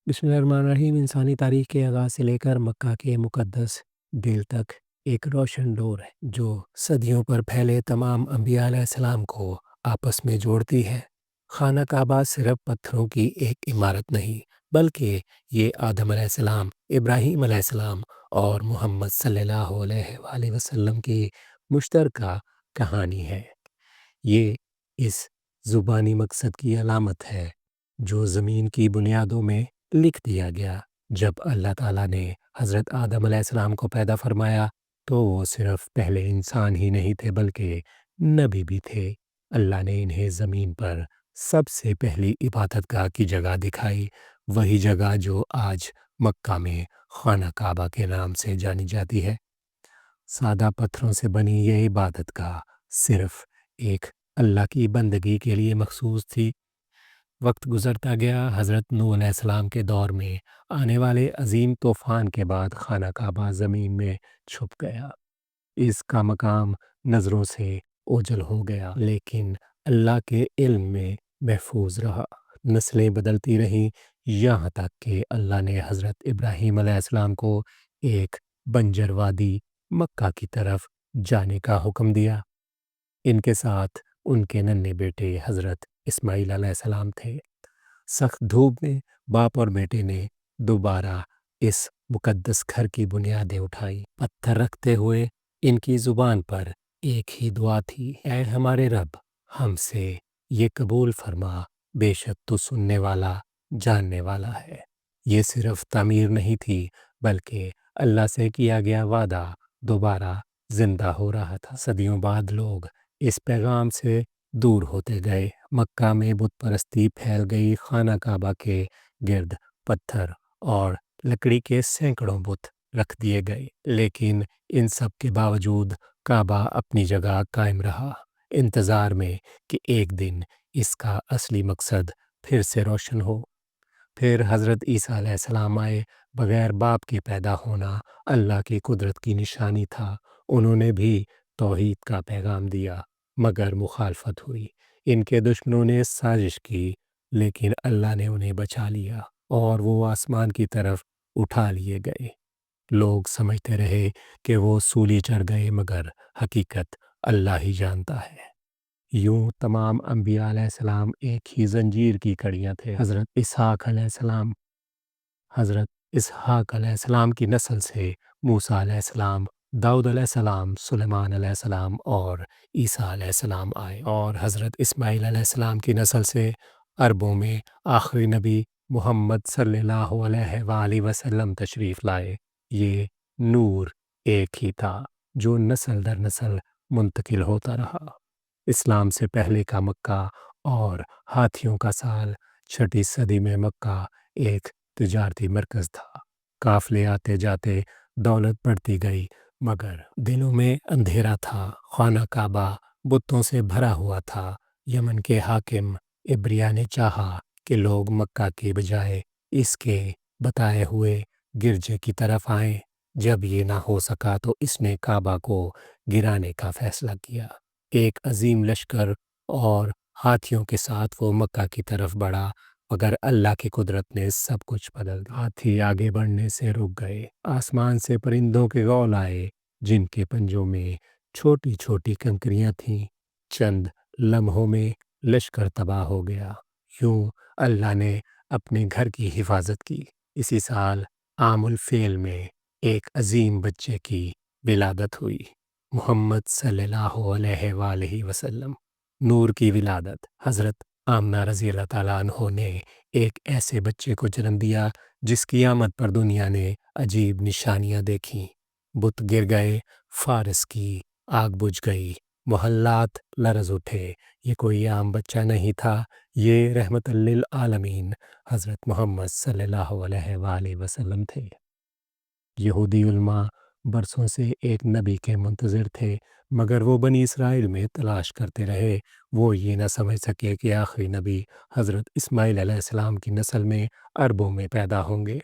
बिस्मिल्लाहिर्रहमानिर्रहीम। इंसानी तारीख के आगाज़ से लेकर मक्का के मुक़द्दस दिल तक एक रोशन डोर है जो सदियों पर फैले तमाम अंबिया अलैहिस्सलाम को आपस में जोड़ती है। खाना काबा सिर्फ पत्थरों की एक इमारत नहीं, बल्कि ये आदम अलैहिस्सलाम, इब्राहीम अलैहिस्सलाम और मोहम्मद सल्लल्लाहु अलैहि वसल्लम की मुश्तरका कहानी है। ये इस ज़ुबानी मकसद की अलामत है जो ज़मीन की बुनियादों में लिख दिया गया। जब अल्लाह ताला ने हज़रत आदम अलैहिस्सलाम को पैदा फरमाया तो वो सिर्फ पहले इंसान ही नहीं थे बल्कि नबी भी थे। अल्लाह ने इन्हें ज़मीन पर सबसे पहली इबादतगाह की जगह दिखाई, वही जगह जो आज मक्का में खाना काबा के नाम से जानी जाती है। सादा पत्थरों से बनी ये इबादतगाह सिर्फ एक अल्लाह की बंदगी के लिए मखसूस थी। वक्त गुज़रता गया। हज़रत नूह अलैहिस्सलाम के दौर में आने वाले अजीम तूफ़ान के बाद खाना काबा ज़मीन में छुप गया। इसका मकाम नज़रों से ओझल हो गया, लेकिन अल्लाह के इल्म में महफूज रहा। नस्लें बदलती रहीं, यहाँ तक कि अल्लाह ने हज़रत इब्राहीम अलैहिस्सलाम को एक बंजर वादी मक्का की तरफ जाने का हुक्म दिया। इनके साथ उनके नन्हे बेटे हज़रत इस्माईल अलैहिस्सलाम थे। सख्त धूप में बाप और बेटे ने दोबारा इस मुकद्दस घर की बुनियादें उठाई। पत्थर रखते हुए इनकी ज़ुबान पर एक ही दुआ थी, ऐ हमारे रब, हमसे ये कबूल फरमा, बेशक तू सुनने वाला, जानने वाला है। ये सिर्फ तामीर नहीं थी, बल्कि अल्लाह से किया गया वादा दोबारा जिंदा हो रहा था। सदियों बाद लोग इस पैगाम से दूर होते गए। मक्का में बुत परस्ती फैल गई। खाना काबा के गिर्द पत्थर और लकड़ी के सैकड़ों बुत रख दिए गए, लेकिन इन सब के बावजूद काबा अपनी जगह कायम रहा, इंतज़ार में कि एक दिन इसका असली मकसद फिर से रोशन हो। फिर हज़रत ईसा अलैहिस्सलाम आए। बग़ैर बाप के पैदा होना अल्लाह की कुदरत की निशानी था। उन्होंने भी तौहीद का पैगाम दिया, मगर मुखालफत हुई। इनके दुश्मनों ने साजिश की, लेकिन अल्लाह ने उन्हें बचा लिया और वो आसमान की तरफ उठा लिए गए। लोग समझते रहे कि वो सूली चढ़ गए, मगर हकीकत अल्लाह ही जानता है। यूं तमाम अंबिया अलैहिस्सलाम एक ही जंजीर की कड़ियाँ थे। हज़रत इसहाक अलैहिस्सलाम की नस्ल से मूसा अलैहिस्सलाम, दाऊद अलैहिस्सलाम, सुलेमान अलैहिस्सलाम और ईसा अलैहिस्सलाम आए, और हज़रत इस्माईल अलैहिस्सलाम की नस्ल से अरबों में आखिरी नबी मोहम्मद सल्लल्लाहु अलैहि वसल्लम तशरीफ़ लाए। ये नूर एक ही था जो नस्ल दर नस्ल मुंतकिल होता रहा। इस्लाम से पहले का मक्का और हाथियों का साल। 6वीं सदी में मक्का एक तिजारती मरकज़ था। काफ़िले आते जाते, दौलत बढ़ती गई, मगर दिलों में अंधेरा था। खाना काबा बुतों से भरा हुआ था। यमन के हाकिम इब्रिया ने चाहा कि लोग मक्का के बजाय इसके बताए हुए गिरजे की तरफ आएं। जब ये ना हो सका तो इसने काबा को गिराने का फैसला किया। एक अजीम लश्कर और हाथियों के साथ वो मक्का की तरफ बढ़ा, मगर अल्लाह की कुदरत ने सब कुछ बदल दिया। हाथी आगे बढ़ने से रुक गए। आसमान से परिंदों के गौल आए, जिनके पंजों में छोटी छोटी कंकरियां थीं। चंद लम्हों में लश्कर तबाह हो गया। यूं अल्लाह ने अपने घर की हिफाजत की। इसी साल आमुल फेल में एक अजीम बच्चे की विलादत हुई, मोहम्मद सल्लल्लाहु अलैहि वसल्लम। नूर की विलादत। हज़रत आमना रज़ी अल्लाह ताला अन्हो ने एक ऐसे बच्चे को जन्म दिया जिसकी आमद पर दुनिया ने अजीब निशानियां देखीं। बुत गिर गए, फारस की आग बुझ गई, मोहल्लात लरज़ उठे। ये कोई आम बच्चा नहीं था, ये रहमतुल लिल आलमीन हज़रत मोहम्मद सल्लल्लाहु अलैहि वसल्लम थे। यहूदी उलमा बरसों से एक नबी के मुंतज़िर थे, मगर वो बनी इसराइल में तलाश करते रहे। वो ये न समझ सके कि आखिरी नबी हज़रत इस्माईल अलैहिस्सलाम की नस्ल में अरबों में पैदा होंगे।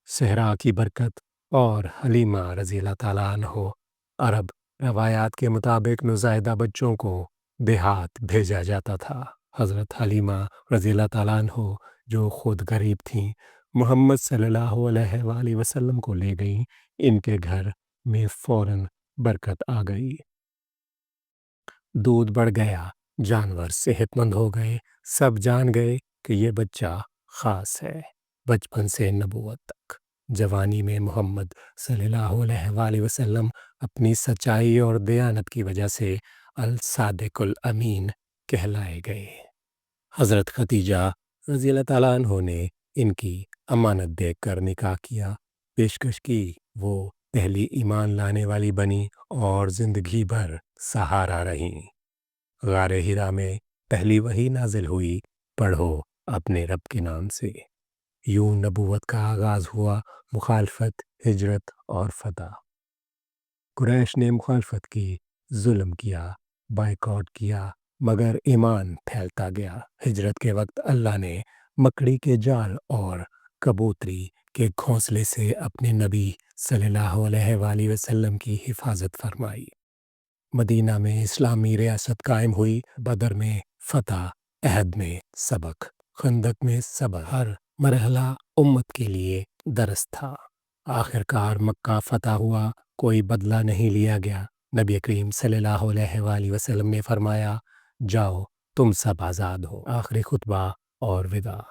सहरा की बरकत और हलीमा रज़ी अल्लाह ताला अन्हो। अरब रवायात के मुताबिक नुज़ायदा बच्चों को देहात भेजा जाता था। हज़रत हलीमा रज़ी अल्लाह ताला अन्हो جو خود غریب تھیں، محمد صلی اللہ علیہ وآلہ وسلم کو لے گئیں۔ ان کے گھر میں فوراً برکت آ گئی، دودھ بڑھ گیا، جانور صحت مند ہو گئے، سب جان گئے کہ یہ بچہ خاص ہے۔ بچپن سے نبوت تک جوانی میں محمد صلی اللہ علیہ وآلہ وسلم اپنی سچائی اور دیانت کی وجہ سے الصادق الامین کہلائے گئے۔ حضرت خدیجہ رضی اللہ تعالیٰ عنہ نے ان کی امانت دیکھ کر نکاح کیا، پیشکش کی۔ وہ پہلی ایمان لانے والی بنی اور زندگی بھر سہارا رہیں۔ غار ہرا میں پہلی وحی نازل ہوئی، پڑھو اپنے رب کے نام سے۔ یوں نبوت کا آغاز ہوا، مخالفت، ہجرت اور فتح۔ قریش نے مخالفت کی، ظلم کیا، بائیکاٹ کیا، مگر ایمان پھیلتا گیا۔ ہجرت کے وقت اللہ نے مکڑی کے جال اور کبوتری کے گھونسلے سے اپنے نبی صلی اللہ علیہ وآلہ وسلم کی حفاظت فرمائی۔ مدینہ میں اسلامی ریاست قائم ہوئی، بدر میں فتح، احد میں سبق، خندق میں صبر۔ ہر مرحلہ امت کے لیے درس تھا۔ آخر کار مکہ فتح ہوا، کوئی بدلہ نہیں لیا گیا۔ نبی کریم صلی اللہ علیہ وآلہ وسلم نے فرمایا، جاؤ تم سب آزاد ہو۔ آخری خطبہ اور وداع۔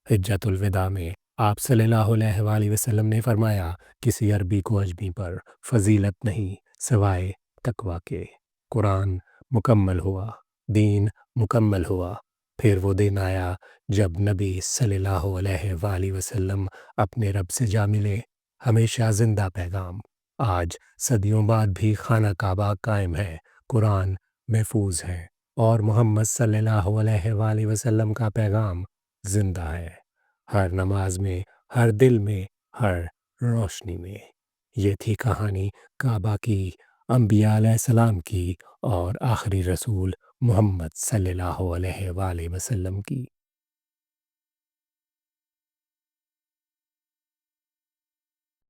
حجۃ الوداع میں آپ صلی اللہ علیہ وآلہ وسلم نے فرمایا، کسی عربی کو عجمی پر فضیلت نہیں سوائے تقویٰ کے۔ قرآن مکمل ہوا، دین مکمل ہوا۔ پھر وہ دن آیا جب نبی صلی اللہ علیہ وآلہ وسلم اپنے رب سے جا ملے۔ ہمیشہ زندہ پیغام آج صدیوں بعد بھی خانہ کعبہ قائم ہے، قرآن محفوظ ہے، اور محمد صلی اللہ علیہ وآلہ وسلم کا پیغام زندہ ہے، ہر نماز میں، ہر دل میں، ہر روشنی میں۔ یہ تھی کہانی کعبہ کی، انبیاء علیہ السلام کی اور آخری رسول محمد صلی اللہ علیہ وآلہ وسلم کی۔